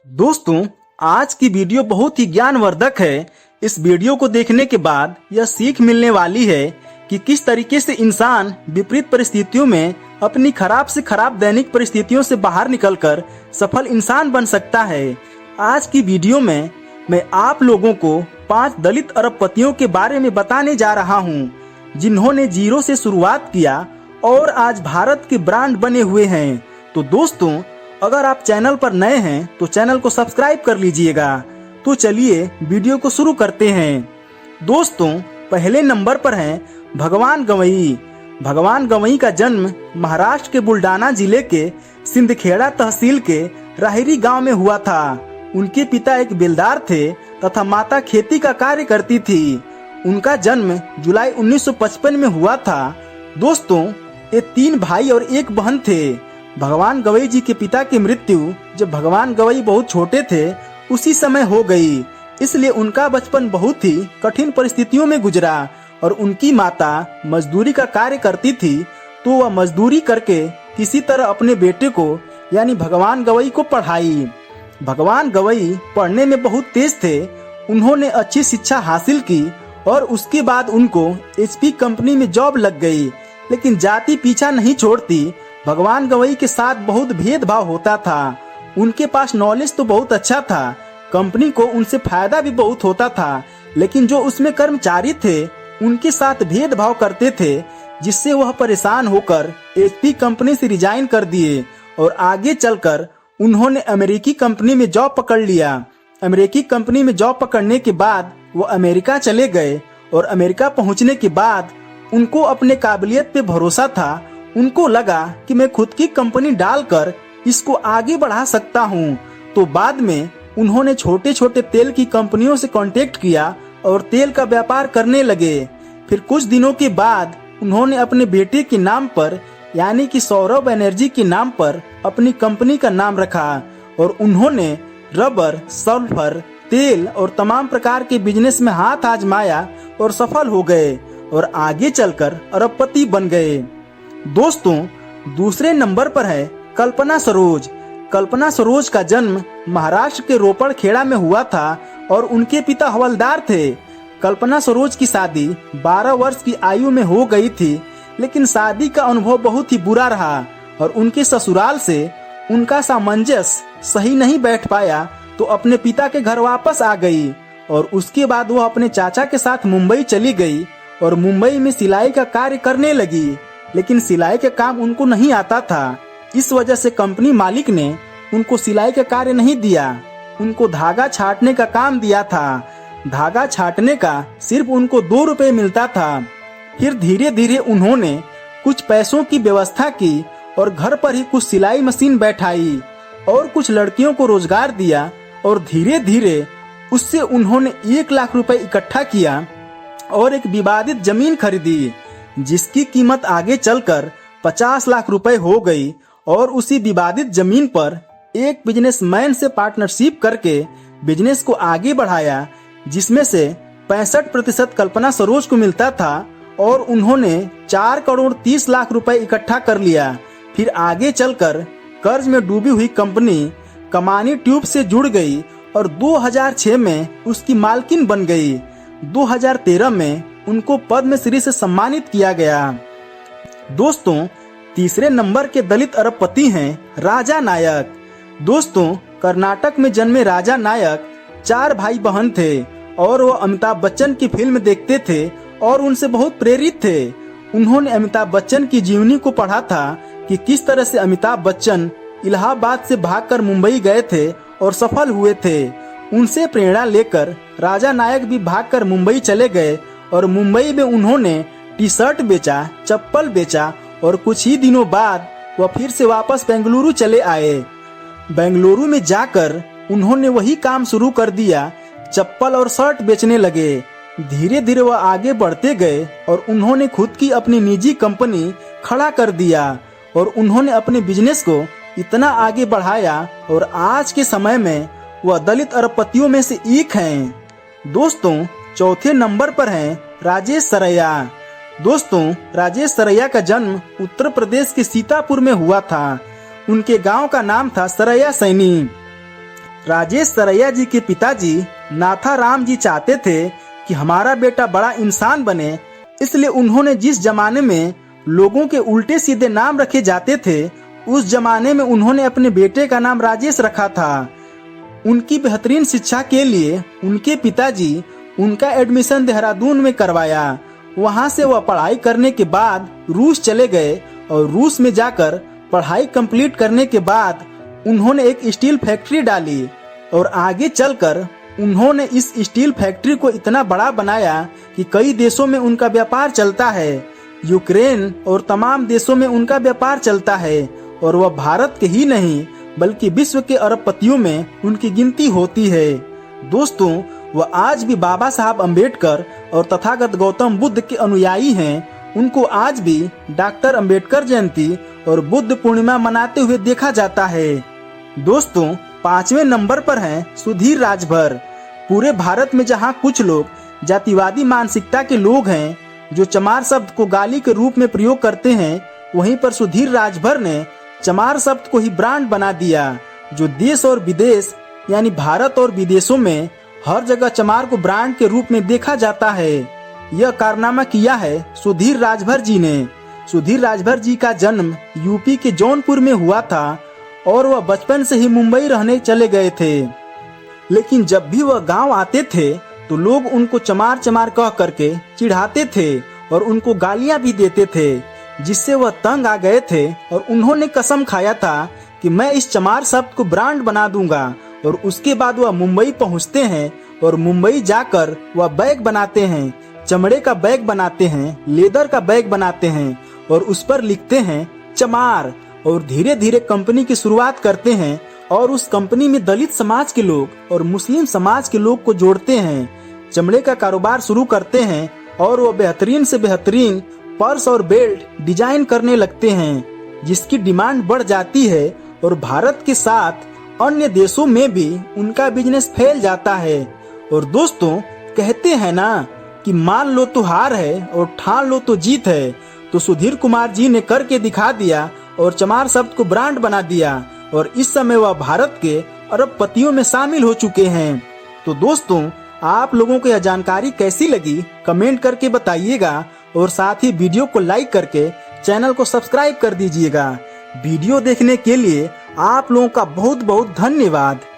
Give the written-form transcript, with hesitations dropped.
दोस्तों, आज की वीडियो बहुत ही ज्ञानवर्धक है। इस वीडियो को देखने के बाद यह सीख मिलने वाली है कि किस तरीके से इंसान विपरीत परिस्थितियों में अपनी खराब से खराब दैनिक परिस्थितियों से बाहर निकलकर सफल इंसान बन सकता है। आज की वीडियो में मैं आप लोगों को 5 दलित अरबपतियों के बारे में बताने जा रहा हूँ, जिन्होंने जीरो से शुरुआत किया और आज भारत के ब्रांड बने हुए हैं। तो दोस्तों, अगर आप चैनल पर नए हैं तो चैनल को सब्सक्राइब कर लीजिएगा। तो चलिए वीडियो को शुरू करते हैं। दोस्तों, पहले नंबर पर हैं भगवान गवई। भगवान गवई का जन्म महाराष्ट्र के बुल्डाना जिले के सिंदखेड़ा तहसील के राहिरी गांव में हुआ था। उनके पिता एक बेलदार थे तथा माता खेती का कार्य करती थी। उनका जन्म जुलाई 1955 में हुआ था। दोस्तों, ये 3 भाई और 1 बहन थे। भगवान गवई जी के पिता की मृत्यु जब भगवान गवई बहुत छोटे थे उसी समय हो गई, इसलिए उनका बचपन बहुत ही कठिन परिस्थितियों में गुजरा और उनकी माता मजदूरी का कार्य करती थी, तो वह मजदूरी करके किसी तरह अपने बेटे को यानी भगवान गवई को पढ़ाई। भगवान गवई पढ़ने में बहुत तेज थे। उन्होंने अच्छी शिक्षा हासिल की और उसके बाद उनको HP कंपनी में जॉब लग गई, लेकिन जाति पीछा नहीं छोड़ती। भगवान गवई के साथ बहुत भेदभाव होता था। उनके पास नॉलेज तो बहुत अच्छा था, कंपनी को उनसे फायदा भी बहुत होता था, लेकिन जो उसमें कर्मचारी थे उनके साथ भेदभाव करते थे, जिससे वह परेशान होकर HP कंपनी से रिजाइन कर दिए और आगे चलकर उन्होंने अमेरिकी कंपनी में जॉब पकड़ लिया। अमेरिकी कंपनी में जॉब पकड़ने के बाद वो अमेरिका चले गए और अमेरिका पहुंचने के बाद उनको अपने काबिलियत पे भरोसा था। उनको लगा कि मैं खुद की कंपनी डालकर इसको आगे बढ़ा सकता हूँ। तो बाद में उन्होंने छोटे छोटे तेल की कंपनियों से कांटेक्ट किया और तेल का व्यापार करने लगे। फिर कुछ दिनों के बाद उन्होंने अपने बेटे के नाम पर यानी कि सौरभ एनर्जी के नाम पर अपनी कंपनी का नाम रखा और उन्होंने रबर, सल्फर, तेल और तमाम प्रकार के बिजनेस में हाथ आजमाया और सफल हो गए और आगे चलकर अरबपति बन गए। दोस्तों, दूसरे नंबर पर है कल्पना सरोज। कल्पना सरोज का जन्म महाराष्ट्र के रोपड़ खेड़ा में हुआ था और उनके पिता हवलदार थे। कल्पना सरोज की शादी 12 वर्ष की आयु में हो गई थी, लेकिन शादी का अनुभव बहुत ही बुरा रहा और उनके ससुराल से उनका सामंजस्य सही नहीं बैठ पाया, तो अपने पिता के घर वापस आ गई और उसके बाद वह अपने चाचा के साथ मुंबई चली गई और मुंबई में सिलाई का कार्य करने लगी, लेकिन सिलाई का काम उनको नहीं आता था। इस वजह से कंपनी मालिक ने उनको सिलाई का कार्य नहीं दिया, उनको धागा छाटने का काम दिया था। धागा छाटने का सिर्फ उनको 2 रुपए मिलता था। फिर धीरे धीरे उन्होंने कुछ पैसों की व्यवस्था की और घर पर ही कुछ सिलाई मशीन बैठाई और कुछ लड़कियों को रोजगार दिया और धीरे धीरे उससे उन्होंने 1 लाख रुपए इकट्ठा किया और एक विवादित जमीन खरीदी, जिसकी कीमत आगे चलकर 50 लाख रुपए हो गई और उसी विवादित जमीन पर एक बिजनेसमैन से पार्टनरशिप करके बिजनेस को आगे बढ़ाया, जिसमें से 65% कल्पना सरोज को मिलता था और उन्होंने 4 करोड़ 30 लाख रुपए इकट्ठा कर लिया। फिर आगे चलकर कर्ज में डूबी हुई कंपनी कमानी ट्यूब से जुड़ गई और 2006 में उसकी मालकिन बन गई। 2013 में उनको पद्मश्री से सम्मानित किया गया। दोस्तों, तीसरे नंबर के दलित अरबपति हैं राजा नायक। दोस्तों, कर्नाटक में जन्मे राजा नायक 4 भाई बहन थे और वो अमिताभ बच्चन की फिल्म देखते थे और उनसे बहुत प्रेरित थे। उन्होंने अमिताभ बच्चन की जीवनी को पढ़ा था कि किस तरह से अमिताभ बच्चन इलाहाबाद से भागकर मुंबई गए थे और सफल हुए थे। उनसे प्रेरणा लेकर राजा नायक भी भागकर मुंबई चले गए और मुंबई में उन्होंने टी-शर्ट बेचा, चप्पल बेचा और कुछ ही दिनों बाद वह फिर से वापस बेंगलुरु चले आए। बेंगलुरु में जाकर उन्होंने वही काम शुरू कर दिया, चप्पल और शर्ट बेचने लगे। धीरे धीरे वह आगे बढ़ते गए और उन्होंने खुद की अपनी निजी कंपनी खड़ा कर दिया और उन्होंने अपने बिजनेस को इतना आगे बढ़ाया और आज के समय में वह दलित अरबपतियों में से एक हैं। दोस्तों, चौथे नंबर पर हैं राजेश सरैया। दोस्तों, राजेश सरैया का जन्म उत्तर प्रदेश के सीतापुर में हुआ था। उनके गांव का नाम था सरैया सैनी। राजेश सरैया जी के पिताजी नाथाराम जी चाहते थे कि हमारा बेटा बड़ा इंसान बने, इसलिए उन्होंने जिस जमाने में लोगों के उल्टे सीधे नाम रखे जाते थे, उस जमाने में उन्होंने अपने बेटे का नाम राजेश रखा था। उनकी बेहतरीन शिक्षा के लिए उनके पिताजी उनका एडमिशन देहरादून में करवाया। वहां से वह पढ़ाई करने के बाद रूस चले गए और रूस में जाकर पढ़ाई कंप्लीट करने के बाद उन्होंने एक स्टील फैक्ट्री डाली और आगे चलकर उन्होंने इस स्टील फैक्ट्री को इतना बड़ा बनाया कि कई देशों में उनका व्यापार चलता है। यूक्रेन और तमाम देशों में उनका व्यापार चलता है और वह भारत के ही नहीं बल्कि विश्व के अरबपतियों में उनकी गिनती होती है। दोस्तों, वह आज भी बाबा साहब अम्बेडकर और तथागत गौतम बुद्ध के अनुयायी हैं। उनको आज भी डॉक्टर अम्बेडकर जयंती और बुद्ध पूर्णिमा मनाते हुए देखा जाता है। दोस्तों, 5वें नंबर पर हैं सुधीर राजभर। पूरे भारत में जहां कुछ लोग जातिवादी मानसिकता के लोग हैं जो चमार शब्द को गाली के रूप में प्रयोग करते हैं, वहीं पर सुधीर राजभर ने चमार शब्द को ही ब्रांड बना दिया, जो देश और विदेश यानी भारत और विदेशों में हर जगह चमार को ब्रांड के रूप में देखा जाता है। यह कारनामा किया है सुधीर राजभर जी ने। सुधीर राजभर जी का जन्म यूपी के जौनपुर में हुआ था और वह बचपन से ही मुंबई रहने चले गए थे। लेकिन जब भी वह गांव आते थे तो लोग उनको चमार चमार कह करके चिढ़ाते थे और उनको गालियां भी देते थे, जिससे वह तंग आ गए थे और उन्होंने कसम खाया था कि मैं इस चमार शब्द को ब्रांड बना दूंगा। और उसके बाद वह मुंबई पहुंचते हैं और मुंबई जाकर वह बैग बनाते हैं, चमड़े का बैग बनाते हैं, लेदर का बैग बनाते हैं और उस पर लिखते हैं चमार। और धीरे धीरे कंपनी की शुरुआत करते हैं और उस कंपनी में दलित समाज के लोग और मुस्लिम समाज के लोग को जोड़ते हैं। चमड़े का कारोबार शुरू करते हैं और वो बेहतरीन से बेहतरीन पर्स और बेल्ट डिजाइन करने लगते हैं, जिसकी डिमांड बढ़ जाती है और भारत के साथ अन्य देशों में भी उनका बिजनेस फैल जाता है। और दोस्तों, कहते हैं ना कि मान लो तो हार है और ठान लो तो जीत है, तो सुधीर कुमार जी ने करके दिखा दिया और चमार शब्द को ब्रांड बना दिया और इस समय वह भारत के अरबपतियों में शामिल हो चुके हैं। तो दोस्तों, आप लोगों को यह जानकारी कैसी लगी कमेंट करके बताइएगा और साथ ही वीडियो को लाइक करके चैनल को सब्सक्राइब कर दीजिएगा। वीडियो देखने के लिए आप लोगों का बहुत बहुत धन्यवाद।